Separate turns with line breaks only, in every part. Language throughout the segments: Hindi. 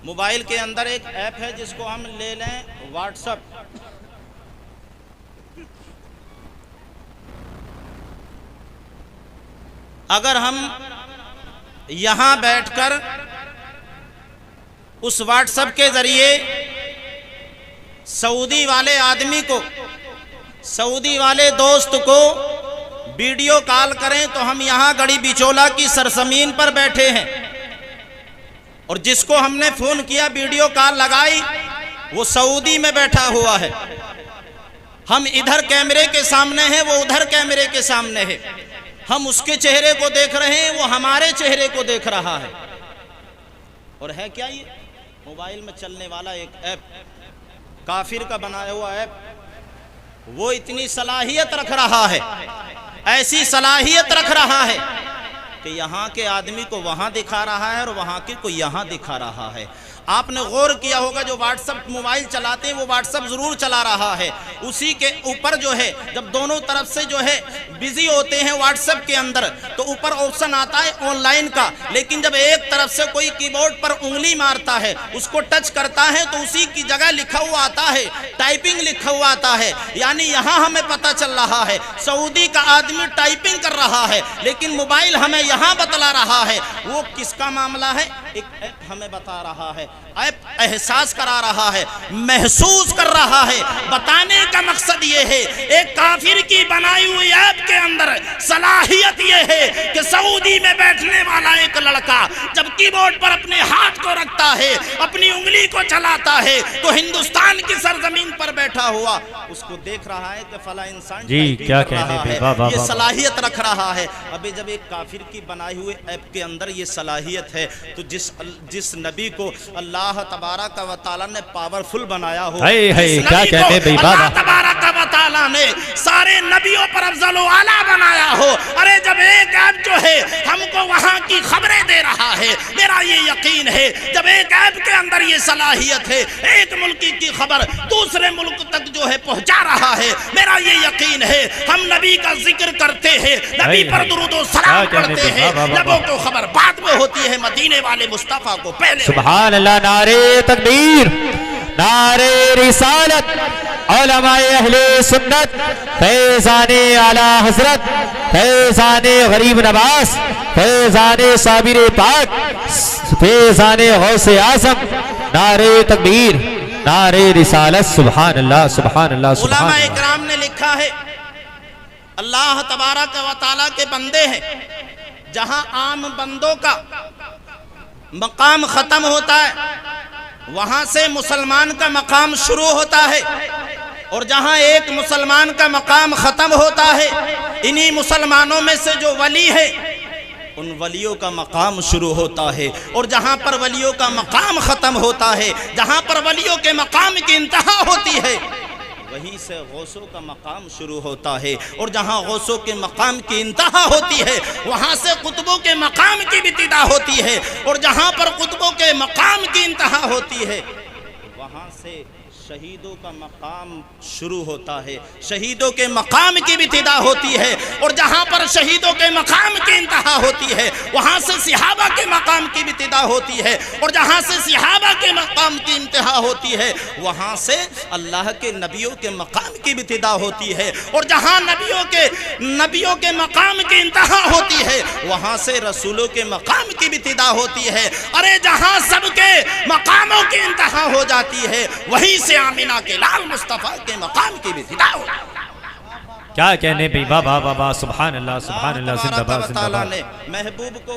मोबाइल के अंदर एक ऐप है जिसको हम ले लें व्हाट्सएप। अगर हम यहां बैठकर उस व्हाट्सएप के जरिए सऊदी वाले आदमी को, सऊदी वाले दोस्त को वीडियो कॉल करें तो हम यहां गड़ी बिचौला की सरजमीन पर बैठे हैं और जिसको हमने फोन किया, वीडियो कॉल लगाई, वो सऊदी में बैठा हुआ है। हम इधर कैमरे के सामने हैं, वो उधर कैमरे के सामने है। हम उसके चेहरे को देख रहे हैं, वो हमारे चेहरे को देख रहा है। और है क्या ये? मोबाइल में चलने वाला एक ऐप, काफिर का बनाया हुआ ऐप। वो इतनी सलाहियत रख रहा है, ऐसी सलाहियत रख रहा है कि यहाँ के आदमी को वहाँ दिखा रहा है और वहाँ के को यहाँ दिखा रहा है। आपने गौर किया होगा, जो व्हाट्सएप मोबाइल चलाते हैं वो व्हाट्सएप जरूर चला रहा है। उसी के ऊपर जो है, जब दोनों तरफ से जो है बिजी होते हैं व्हाट्सएप के अंदर, तो ऊपर ऑप्शन आता है ऑनलाइन का। लेकिन जब एक तरफ से कोई कीबोर्ड पर उंगली मारता है, उसको टच करता है, तो उसी की जगह लिखा हुआ आता है, टाइपिंग लिखा हुआ आता है। यानी यहाँ हमें पता चल रहा है सऊदी का आदमी टाइपिंग कर रहा है, लेकिन मोबाइल हमें यहाँ बतला रहा है। वो किसका मामला है? एक ऐप हमें बता रहा है, ऐप एहसास करा रहा है, महसूस कर रहा है। बताने का मकसद ये है, एक काफिर की बनाई हुई ऐप के अंदर सलाहियत ये है कि सऊदी में बैठने वाला एक लड़का जब कीबोर्ड पर अपने हाथ को रखता है, अपनी उंगली को चलाता है, तो हिंदुस्तान की सरजमीन पर बैठा हुआ उसको देख रहा है कि फला इंसान
जी क्या कहने पे,
ये सलाहियत रख रहा है। अभी जब एक काफिर की बनाई हुई ऐप के अंदर ये सलाहियत है, तो जिस नबी को अल्लाह तबारक व तआला ने पावरफुल बनाया हो,
क्या कहने पे
अल्लाह तबारक व तआला ने सारे नबियों पर अफजल व आला बनाया हो। अरे जब एक ऐप जो है हमको वहां की खबरें दे रहा है, मेरा ये यकीन है जब एक ऐप के अंदर ये सलाहियत है, एक मुल्क की खबर दूसरे मुल्क तक जो है पहुंचा रहा है, मेरा ये यकीन है हम नबी का जिक्र करते हैं, नबी पर दुरूद व सलाम पढ़ते हैं, नबों को खबर बाद में होती है, मदीने वाले मुस्तफा को पहले।
सुभान अल्लाह, नारे तकबीर, नारे रिसालत, उलमाए अहले सुन्नत, फैज़ाने आला हजरत, फैज़ाने गरीब नवाज, फैज़ाने साबिर पाक, फैज़ाने गौसे आज़म, नारे तकबीर, नारे रिसालत। सुभान अल्लाह, सुभान अल्लाह, सुभान अल्लाह।
उलमा इकराम ने लिखा है, अल्लाह तबारक व तआला के बंदे हैं, जहां आम बंदों का मकाम खत्म होता है, वहां से मुसलमान का मकाम शुरू होता है। और जहां एक मुसलमान का मकाम खत्म होता है, इन्हीं मुसलमानों में से जो वली है, उन वलियों का मकाम शुरू होता है। और जहां पर वलियों का मकाम खत्म होता है, जहां पर वलियों के मकाम की इंतहा होती है, वहीं से गौसों का मकाम शुरू होता है। और जहां गौसों के मकाम की इंतहा होती है, वहां से कुतुबों के मकाम की इब्तिदा होती है। और जहां पर कुतुबों के मकाम की इंतहा होती है, वहां से शहीदों का मकाम शुरू होता है, शहीदों के मकाम की इब्तिदा होती है। और जहां पर शहीदों के मकाम की इंतहा होती है, वहां से सहाबा के मकाम की इब्तिदा होती है। और जहां से सहाबा के मकाम की इंतहा होती है, वहां से अल्लाह के नबियों के मकाम की इब्तिदा होती है। और जहां नबियों के मकाम की इंतहा होती है, वहां से रसूलों के मकाम की इब्तिदा होती है। अरे जहां सबके मकामों की इंतहा हो जाती है, वहीं से आमिना के लाल मुस्तफा के मकाम की इब्तिदा हो।
क्या कहने पे, बाबा बाबा, सुभान अल्लाह, सुभान अल्लाह, जिंदाबाद जिंदाबाद।
ने महबूब को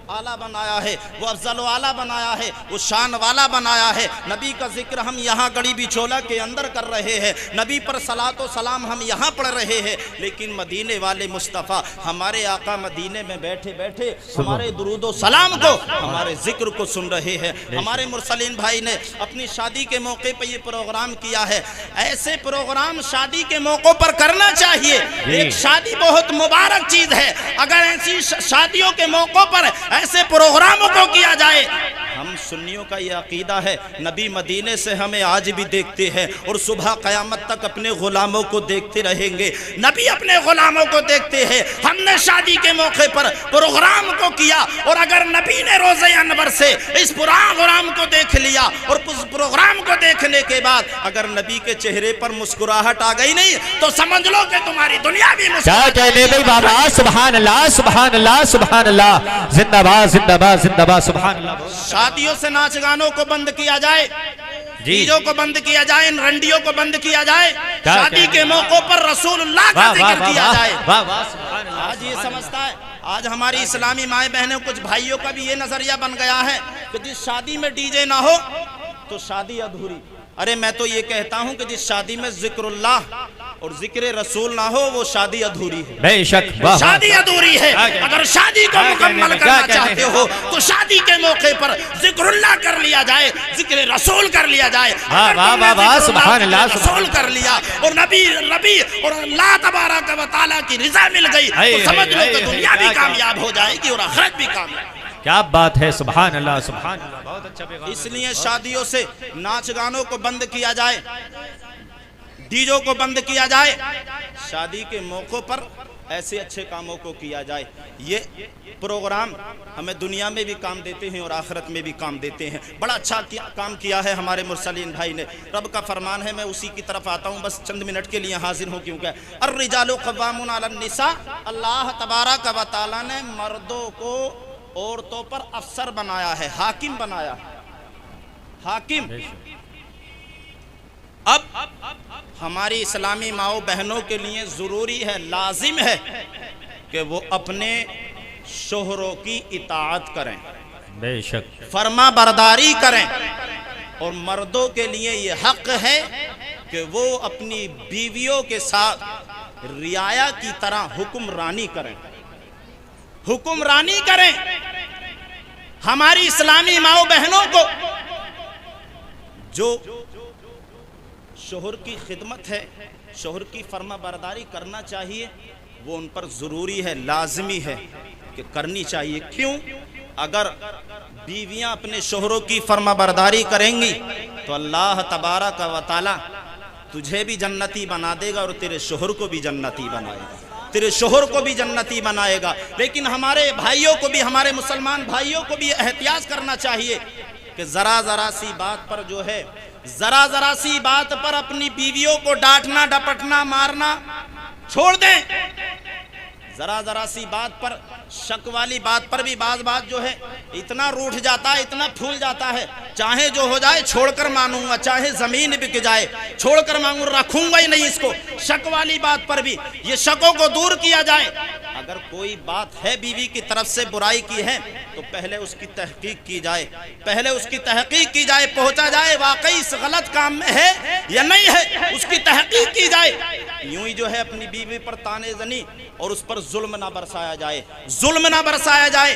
आला बनाया है, वो अफजल वाला बनाया है, वो शान वाला बनाया है। नबी का जिक्र हम यहाँ गड़ी बिचौला के अंदर कर रहे हैं, नबी पर सलातो सलाम हम यहाँ पढ़ रहे हैं, लेकिन मदीने वाले मुस्तफ़ा हमारे आका मदीने में बैठे बैठे हमारे दुरूदो सलाम को, हमारे जिक्र को सुन रहे हैं। हमारे मुरसलीन भाई ने अपनी शादी के मौके पर ये प्रोग्राम किया है। ऐसे प्रोग्राम शादी के मौक़ों पर करना चाहिए। एक शादी बहुत मुबारक चीज़ है। अगर ऐसी शादियों के मौक़ों पर ऐसे प्रोग्रामों को किया जाए, हम सुन्नियों का ये अकीदा है, नबी मदीने से हमें आज भी देखते हैं और सुबह क़यामत तक अपने गुलामों को देखते रहेंगे। नबी अपने गुलामों को देखते हैं। हमने शादी के मौके पर प्रोग्राम को किया और अगर नबी ने रोज़े अनवर से इस प्रोग्राम को देख लिया और उस प्रोग्राम को देखने के बाद अगर नबी के चेहरे पर मुस्कुराहट आ गई नहीं तो समझ लो कि तुम्हारी दुनिया भी
क्या कहने भाई बाबा, सुभान अल्लाह सुभान अल्लाह सुभान अल्लाह, जिंदाबाद जिंदाबाद जिंदाबाद, सुभान अल्लाह।
शादियों से नाच गानों को बंद किया जाए, चीजों को बंद किया जाए, इन रंडियों को बंद किया जाए, शादी के मौकों पर रसूलुल्लाह का जिक्र किया जाए। आज ये समझता है, आज हमारी इस्लामी माए बहनें कुछ भाइयों का भी ये नजरिया बन गया है कि जिस शादी में डीजे ना हो तो शादी अधूरी। अरे मैं तो ये कहता हूँ कि जिस शादी में जिक्रुल्लाह और जिक्र रसूल ना हो वो शादी अधूरी है।
बेशक
शादी अधूरी है। अगर शादी को मुकम्मल करना चाहते हो तो शादी के मौके पर जिक्रुल्लाह कर लिया जाए, जिक्र रसूल कर लिया जाए।
सुभान अल्लाह
रसूल कर लिया और नबी और अल्लाह तबारक व तआला की रिज़ा मिल गई तो समझ लो कि दुनिया भी कामयाब हो जाएगी और आखिरत भी कामयाब।
क्या बात है, सुभान अल्लाह सुभान अल्लाह, बहुत अच्छा पैगाम।
इसलिए शादियों से नाच गानों को बंद किया जाए, डीजों को बंद किया जाए, शादी के मौकों पर ऐसे अच्छे कामों को किया जाए। ये प्रोग्राम हमें दुनिया में भी काम देते हैं और आखिरत में भी काम देते हैं। बड़ा अच्छा काम किया है हमारे मुरसलीन भाई ने, रब का फरमान है। मैं उसी की तरफ आता हूँ, बस चंद मिनट के लिए हाजिर हूँ क्योंकि अर्रिजालु क़व्वामून अलन निसा, अल्लाह तबारक व तआला ने मर्दों को औरतों पर अफसर बनाया है, हाकिम बनाया है, हाकिम। अब हमारी इस्लामी माओ बहनों के लिए ज़रूरी है, लाजिम है कि वो अपने शोहरों की इताअत करें,
बेशक
फर्मा बरदारी करें। और मर्दों के लिए ये हक है कि वो अपनी बीवियों के साथ रियाया की तरह हुक्मरानी करें, हुक्मरानी करें। हमारी इस्लामी माओ बहनों को जो शोहर की खिदमत है, शोहर की फर्मा बरदारी करना चाहिए, वो उन पर ज़रूरी है, लाजमी है कि करनी चाहिए। क्यों? अगर बीवियां अपने शोहरों की फर्मा बरदारी करेंगी तो अल्लाह तबारक व तआला तुझे भी जन्नती बना देगा और तेरे शोहर को भी जन्नती बनाएगा, तेरे शोहर को भी जन्नती बनाएगा। लेकिन हमारे भाइयों को भी, हमारे मुसलमान भाइयों को भी एहतियात करना चाहिए कि ज़रा ज़रा सी बात पर जो है, ज़रा ज़रा सी बात पर अपनी बीवियों को डांटना, डपटना, मारना छोड़ दें। ज़रा ज़रा सी बात पर, शक वाली बात पर भी बात जो है इतना रूठ जाता है, इतना फूल जाता है, चाहे जो हो जाए छोड़कर मानूंगा, चाहे ज़मीन बिक जाए छोड़कर मांगूंगा, रखूंगा ही नहीं इसको। शक वाली बात पर भी ये शकों को दूर किया जाए। अगर कोई बात है बीवी की तरफ से बुराई की है तो पहले उसकी तहकीक की जाए, पहले उसकी तहकीक की जाए, पहुंचा जाए वाकई इस गलत काम में है या नहीं है, उसकी तहकीक की जाए। यूं ही जो है अपनी बीवी पर ताने जनी और उस पर जुल्म ना बरसाया जाए, जुल्म ना बरसाया जाए,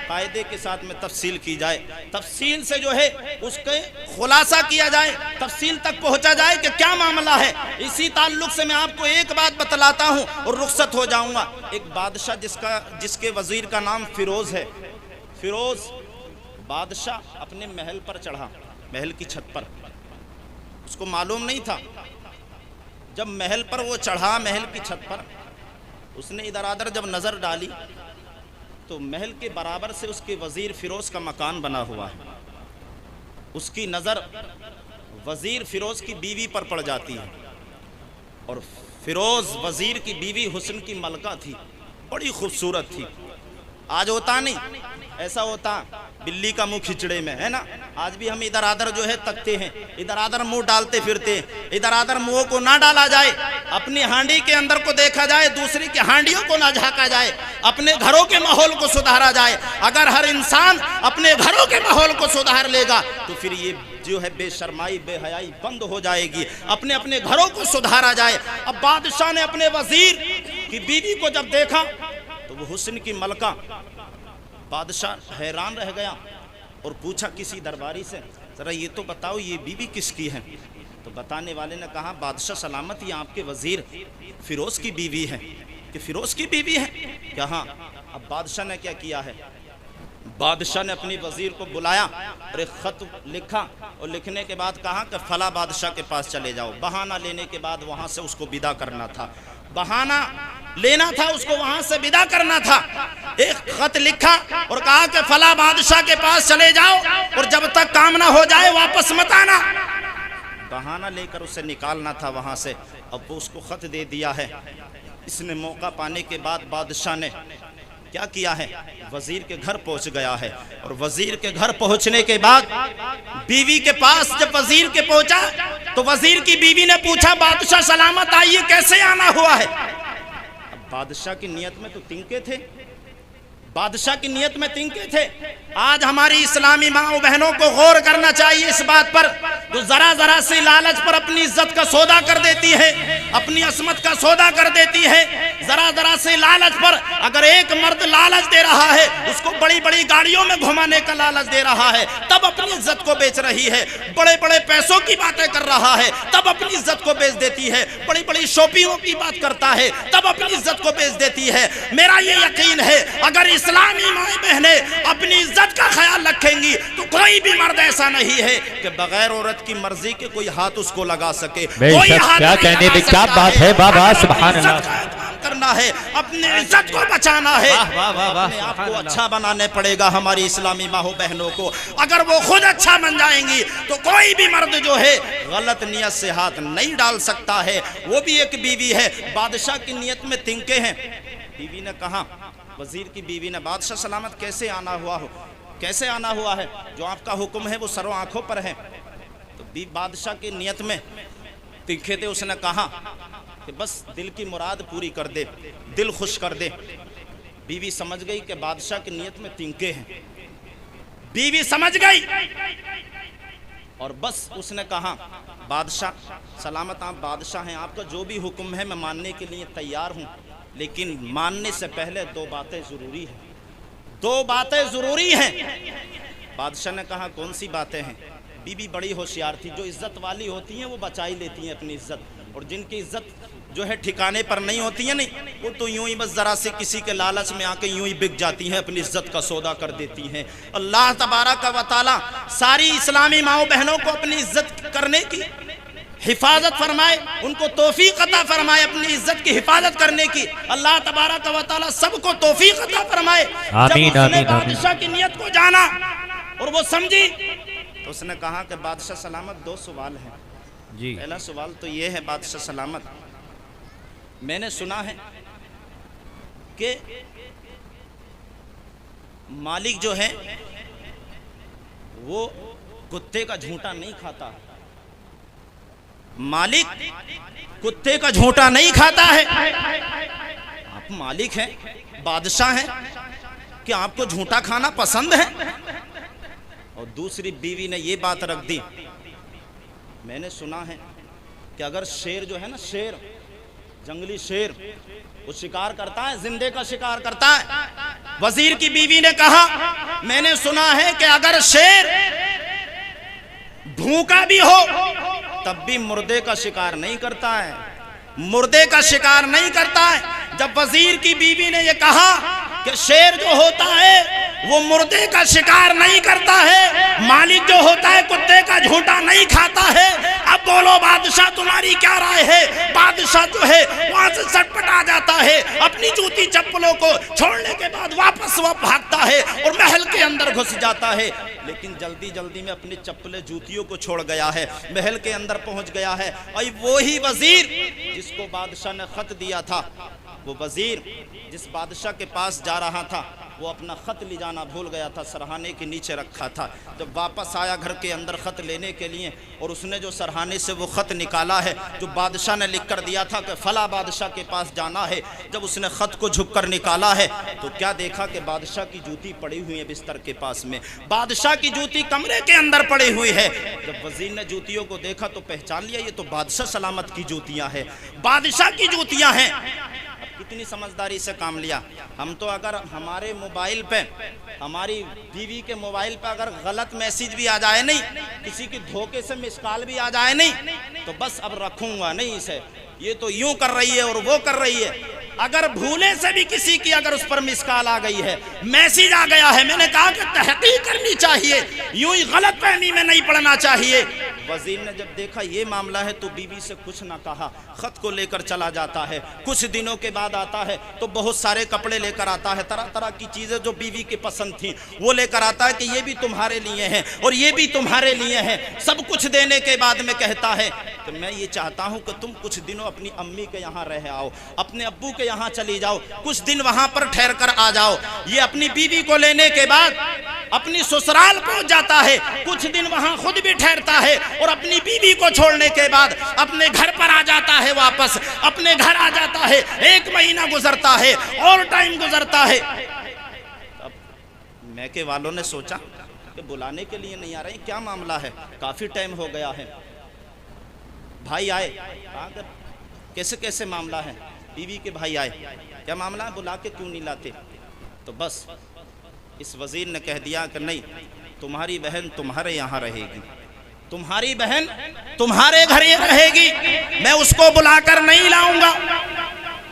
कायदे के साथ में तफसील की जाए, तफसील से जो है उसके खुलासा किया जाए, तफसील तक पहुंचा जाए कि क्या मामला है। इसी ताल्लुक से मैं आपको एक बात बतलाता हूं और रुखसत हो जाऊंगा। एक बादशाह जिसके वजीर का नाम फिरोज है, फिरोज बादशाह अपने महल पर चढ़ा, महल की छत पर, उसको मालूम नहीं था। जब महल पर वो चढ़ा, महल की छत पर, उसने इधर आधर जब नज़र डाली तो महल के बराबर से उसके वजीर फिरोज का मकान बना हुआ है। उसकी नज़र वजीर फिरोज की बीवी पर पड़ जाती है और फिरोज वजीर की बीवी हुस्न की मलका थी, बड़ी खूबसूरत थी। आज होता नहीं, ऐसा होता बिल्ली का मुंह खिचड़े में, है ना। आज भी हम इधर आधर जो है तकते हैं, इधर आधर मुंह डालते फिरते हैं। इधर आधर मुंह को ना डाला जाए, अपनी हांडी के अंदर को देखा जाए, दूसरी की हांडियों को ना झांका जाए, अपने घरों के माहौल को सुधारा जाए। अगर हर इंसान अपने घरों के माहौल को सुधार लेगा तो फिर ये जो है बेशर्माई, बेहयाई बंद हो जाएगी। अपने अपने घरों को सुधारा जाए। अब बादशाह ने अपने वजीर की बीवी को जब देखा तो वो हुस्न की मलका, बादशाह हैरान रह गया और पूछा किसी दरबारी से, ज़रा ये तो बताओ ये बीवी किसकी है। तो बताने वाले ने कहा, बादशाह सलामत, ये आपके वजीर फिरोज की बीवी है। कि फिरोज की बीवी है क्या? हाँ। अब बादशाह ने क्या किया है, बादशाह ने अपनी वजीर को बुलाया और एक खत लिखा और लिखने के बाद कहा कि फला बादशाह के पास चले जाओ। बहाना लेने के बाद वहां से उसको विदा करना था, बहाना लेना था, उसको वहां से विदा करना था। एक खत लिखा और कहा कि फला बादशाह के पास चले जाओ और जब तक काम ना हो जाए वापस मत आना। बहाना लेकर उसे निकालना था वहां से। अब वो उसको खत दे दिया है। इसने मौका पाने के बाद बादशाह ने क्या किया है, वजीर के घर पहुंच गया है। और वजीर के घर पहुंचने के बाद बीवी के पास जब वजीर के पहुंचा तो वजीर की बीवी ने पूछा, बादशाह सलामत आइए, कैसे आना हुआ है। अब बादशाह की नियत में तो तिनके थे, बादशाह की नियत में तिनके थे। आज हमारी इस्लामी माओ बहनों को गौर करना चाहिए इस बात पर, जो जरा जरा से लालच पर अपनी इज्जत का सौदा कर देती है, अपनी असमत का सौदा कर देती है। जरा जरा से लालच पर अगर एक मर्द लालच दे रहा है, उसको बड़ी बड़ी गाड़ियों में घुमाने का लालच दे रहा है, तब अपनी इज्जत को बेच रही है। बड़े बड़े पैसों की बातें कर रहा है, तब अपनी इज्जत को बेच देती है। बड़ी बड़ी शॉपिंगों की बात करता है, तब अपनी इज्जत को बेच देती है। मेरा ये यकीन है अगर इस्लामी माएं बहनें अपनी इज्जत का ख्याल रखेंगी तो कोई भी मर्द ऐसा नहीं है कि बगैर औरत की मर्जी के कोई हाथ उसको लगा सके। कोई हाथ
क्या कहने में क्या बात है बाबा, सुभान अल्लाह।
करना है, अपनी इज्जत को बचाना है, अपने आप को अच्छा बनाने पड़ेगा हमारी इस्लामी माओ बहनों को। अगर वो खुद अच्छा बन जाएंगी तो कोई भी मर्द जो है गलत नियत से हाथ नहीं डाल सकता है। वो भी एक बीवी है, बादशाह की नियत में तिनके हैं। बीवी ने कहा, वजीर की बीवी ने, बादशाह सलामत कैसे आना हुआ हो, कैसे आना हुआ है, जो आपका हुक्म है वो सरों आंखों पर है। तो बादशाह की नियत में तिखे थे। उसने कहा कि बस दिल की मुराद पूरी कर दे, दिल खुश कर दे। बीवी समझ गई कि बादशाह की नियत में तिनके हैं, बीवी समझ गई और बस उसने कहा, बादशाह सलामत आप बादशाह हैं, आपका जो भी हुक्म है मैं मानने के लिए तैयार हूँ, लेकिन मानने से पहले दो बातें जरूरी हैं, दो बातें जरूरी हैं। बादशाह ने कहा, कौन सी बातें हैं। बीबी बड़ी होशियार थी, जो इज्जत वाली होती हैं वो बचा ही लेती हैं अपनी इज्जत, और जिनकी इज्जत जो है ठिकाने पर नहीं होती है नहीं, वो तो यूं ही बस जरा से किसी के लालच में आके यूं ही बिक जाती हैं, अपनी इज्जत का सौदा कर देती हैं। अल्लाह तबारक व तआला सारी इस्लामी माओ बहनों को अपनी इज्जत करने की हिफाजत फरमाए, उनको तौफीक अता फरमाए, अपनी इज्जत की हिफाजत करने की अल्लाह तबारक व तआला सबको तौफीक अता फरमाए। जब उसने बादशाह की नियत को जाना और वो समझी तो उसने कहा कि बादशाह सलामत, दो सवाल हैं जी। पहला सवाल तो ये है, बादशाह सलामत, मैंने सुना है कि मालिक जो है वो कुत्ते का झूठा नहीं खाता, मालिक कुत्ते का झूठा नहीं खाता है। आप मालिक हैं, बादशाह हैं, कि आपको झूठा खाना पसंद है। और दूसरी बीवी ने ये बात रख दी, मैंने सुना है कि अगर शेर जो है ना, शेर जंगली शेर, वो शिकार करता है, जिंदे का शिकार करता है। वजीर की बीवी ने कहा, मैंने सुना है कि अगर शेर भूखा भी हो तब भी मुर्दे का शिकार नहीं करता है, मुर्दे का शिकार नहीं करता है। जब वजीर की बीवी ने यह कहा कि शेर जो होता है वो मुर्दे का शिकार नहीं करता है, मालिक जो होता है कुत्ते का झूठा नहीं खाता है, अब बोलो बादशाह तुम्हारी क्या राय है। बादशाह जो है वहां से सटपट आ जाता है, अपनी जूती चप्पलों को छोड़ने के बाद वापस वह भागता है और महल के अंदर घुस जाता है। लेकिन जल्दी जल्दी में अपनी चप्पलें जूतियों को छोड़ गया है, महल के अंदर पहुंच गया है। और वो ही वजीर जिसको बादशाह ने खत दिया था, वो वजीर जिस बादशाह के पास जा रहा था, वो अपना खत ले जाना भूल गया था, सरहाने के नीचे रखा था। जब वापस आया घर के अंदर खत लेने के लिए, और उसने जो सरहाने से वो खत निकाला है जो बादशाह ने लिख कर दिया था कि फला बादशाह के पास जाना है, जब उसने खत को झुक कर निकाला है तो क्या देखा कि बादशाह की जूती पड़ी हुई है बिस्तर के पास में, बादशाह की जूती कमरे के अंदर पड़ी हुई है। जब वजीर ने जूतियों को देखा तो पहचान लिया, ये तो बादशाह सलामत की जूतियां हैं, बादशाह की जूतियां हैं। कितनी समझदारी से काम लिया। हम तो अगर हमारे मोबाइल पे, हमारी बीवी के मोबाइल पे अगर गलत मैसेज भी आ जाए नहीं, किसी की धोखे से मिस कॉल भी आ जाए नहीं, तो बस अब रखूंगा नहीं इसे, ये तो यूं कर रही है और वो कर रही है। अगर भूले से भी किसी की अगर उस पर मिस कॉल आ गई है, मैसेज आ गया है, मैंने कहा कि तहकीक करनी चाहिए, यूं ही गलत फहमी में नहीं पड़ना चाहिए। वजीर ने जब देखा ये मामला है तो बीवी से कुछ ना कहा, खत को लेकर चला जाता है। कुछ दिनों के बाद आता है तो बहुत सारे कपड़े लेकर आता है, तरह तरह की चीजें जो बीवी की पसंद थी वो लेकर आता है कि ये भी तुम्हारे लिए हैं और ये भी तुम्हारे लिए हैं। सब कुछ देने के बाद में कहता है कि मैं ये चाहता हूं कि तुम कुछ दिनों अपनी अम्मी के यहाँ रह आओ, अपने अब्बू के यहाँ चली जाओ, कुछ दिन वहां पर ठहर कर आ जाओ। ये अपनी बीवी को लेने के बाद अपनी ससुराल पहुंच जाता है, कुछ दिन वहां खुद भी ठहरता है और अपनी बीवी को छोड़ने के बाद अपने घर पर आ जाता है, वापस अपने घर आ जाता है। 1 महीना गुजरता है और टाइम गुजरता है। अब मैके वालों ने सोचा कि बुलाने के लिए नहीं आ रहे, क्या मामला है, काफी टाइम हो गया है। भाई आए, कैसे कैसे मामला है, बीवी के भाई आए, क्या मामला है, बुला के क्यों नहीं लाते। तो बस इस वजीर ने कह दिया कि नहीं, तुम्हारी बहन तुम्हारे यहाँ रहेगी, तुम्हारी बहन तुम्हारे घर ही रहेगी, मैं उसको बुलाकर नहीं लाऊंगा।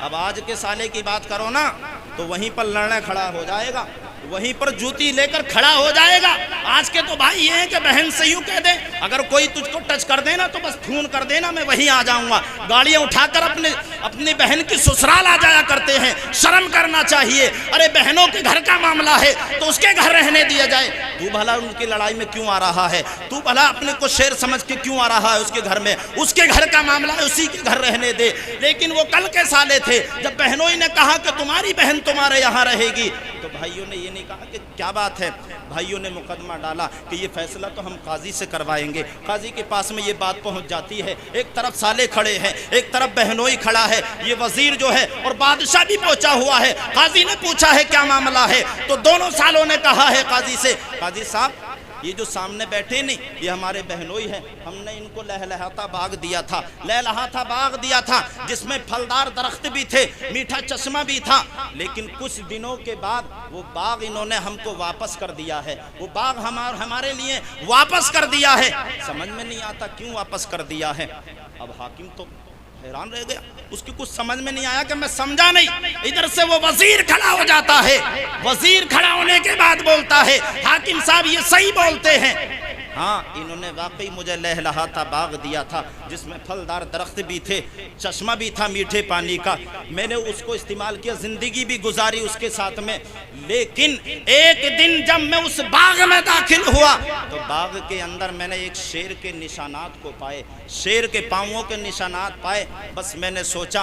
अब आज के साले की बात करो ना तो वहीं पर लड़ने खड़ा हो जाएगा, वहीं पर जूती लेकर खड़ा हो जाएगा। आज के तो भाई ये है कि बहन से यूं कह दे, अगर कोई तुझको टच कर देना तो बस फोन कर देना, मैं वहीं आ जाऊंगा। गाड़ियां उठाकर अपने बहन की ससुराल आ जाया करते हैं, शर्म करना चाहिए। अरे बहनों के घर का मामला है तो उसके घर रहने दिया जाए। तू भला उनकी लड़ाई में क्यों आ रहा है, तू भला अपने को शेर समझ के क्यों आ रहा है उसके घर में, उसके घर का मामला है, उसी के घर रहने दे। लेकिन वो कल के साले थे जब बहनों ने कहा कि तुम्हारी बहन तुम्हारे यहाँ रहेगी, तो भाइयों ने ये नहीं कहा कि क्या बात है, भाइयों ने मुकदमा डाला कि ये फैसला तो हम काजी से करवाएंगे। काजी के पास में ये बात पहुंच जाती है, एक तरफ साले खड़े हैं, एक तरफ बहनोई खड़ा है, ये वजीर जो है और बादशाह भी पहुंचा हुआ है। काजी ने पूछा है क्या मामला है, तो दोनों सालों ने कहा है काजी से, काजी साहब ये जो सामने बैठे नहीं ये हमारे बहनोई हैं, हमने इनको लहलहाता बाग दिया था, लहलहाता बाग दिया था जिसमें फलदार दरख्त भी थे, मीठा चश्मा भी था, लेकिन कुछ दिनों के बाद वो बाग इन्होंने हमको वापस कर दिया है, वो बाग हमारे लिए वापस कर दिया है। समझ में नहीं आता क्यों वापस कर दिया है। अब हाकिम तो हैरान रह गया, उसकी कुछ समझ में नहीं आया कि मैं समझा नहीं। इधर से वो वजीर खड़ा हो जाता है, वजीर खड़ा होने के बाद बोलता है हाकिम साहब ये सही बोलते हैं, हाँ इन्होंने वाकई मुझे लहलहाता बाग दिया था जिसमें फलदार दरख्त भी थे, चश्मा भी था मीठे पानी का, मैंने उसको इस्तेमाल किया, जिंदगी भी गुजारी उसके साथ में। लेकिन एक दिन जब मैं उस बाग में दाखिल हुआ तो बाग के अंदर मैंने एक शेर के निशानात को पाए, शेर के पांवों के निशानात पाए। बस मैंने सोचा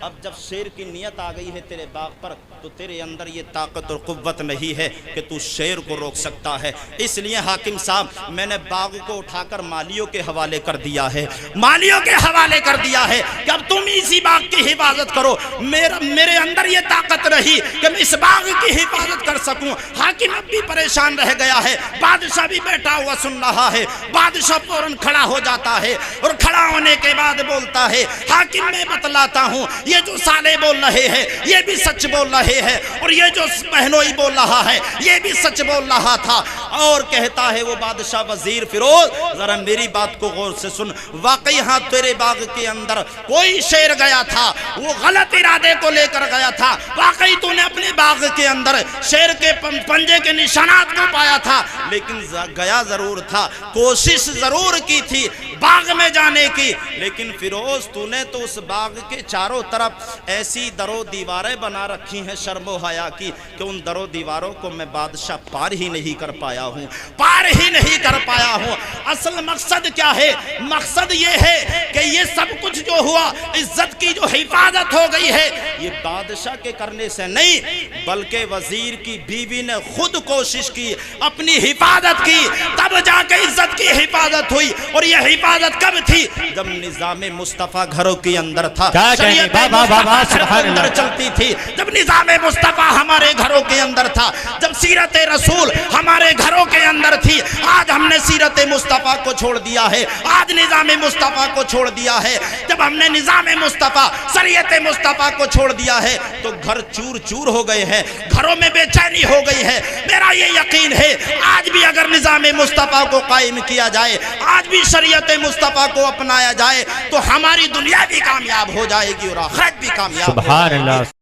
अब जब शेर की नियत आ गई है तेरे बाग पर तो तेरे अंदर ये ताकत और कुव्वत नहीं है कि तू शेर को रोक सकता है। इसलिए हाकिम साहब मैंने बाग को उठाकर मालियों के हवाले कर दिया है, मालियों के हवाले कर दिया है कि अब तुम इसी बाग की हिफाजत करो। मेरे अंदर ये ताकत रही कि मैं इस बाग की हिफाजत कर सकूं। हाकिम अब भी परेशान रह गया है, बादशाह भी बैठा हुआ सुन रहा है। बादशाह फौरन खड़ा हो जाता है और खड़ा होने के बाद बोलता है हाकिम मैं बतलाता हूँ ये जो साले बोल रहे हैं ये भी सच बोल रहे हैं और ये जो बहनोई बोल रहा है ये भी सच बोल रहा था। और कहता है वो बादशाह वजीर फिरोज जरा मेरी बात को गौर से सुन, वाकई हाँ तेरे बाग के अंदर कोई शेर गया था, वो गलत इरादे को लेकर गया था, वाकई तूने अपने बाग के अंदर शेर के पंजे के निशानात को पाया था, लेकिन गया जरूर था, कोशिश जरूर की थी बाग में जाने की, लेकिन फिरोज तूने तो उस बाग के चारों तरफ ऐसी दरो दीवारें बना रखी हैं शर्मो हया की कि उन दरो दीवारों को मैं बादशाह पार ही नहीं कर पाया हूँ, पार ही नहीं कर पाया हूँ। असल मकसद क्या है, मकसद ये है कि ये सब कुछ जो हुआ इज्जत की जो हिफाजत हो गई है ये बादशाह के करने से नहीं बल्कि वजीर की बीवी ने खुद कोशिश की, अपनी हिफाजत की, तब जाके इज्जत की हिफाजत हुई। और ये हिफाजत कब थी जब निजाम मुस्तफा घरों के अंदर था, शरीयत अंदर चलती थी, जब निजाम मुस्तफा हमारे घरों के अंदर था, जब सीरत रसूल हमारे घरों के अंदर थी। आज हमने सीरत मुस्तफा को छोड़ दिया है, आज निजाम मुस्तफा को छोड़ दिया है। जब हमने निजाम मुस्तफा शरीयत मुस्तफा को छोड़ दिया है तो घर चूर चूर हो गए हैं, घरों में बेचैनी हो गई है। मेरा ये यकीन है आज भी अगर निजाम मुस्तफा को कायम किया जाए, आज भी शरीयत मुस्तफा को अपनाया जाए तो हमारी दुनिया भी कामयाब हो जाएगी और आखिरत भी कामयाब।
सुभान अल्लाह।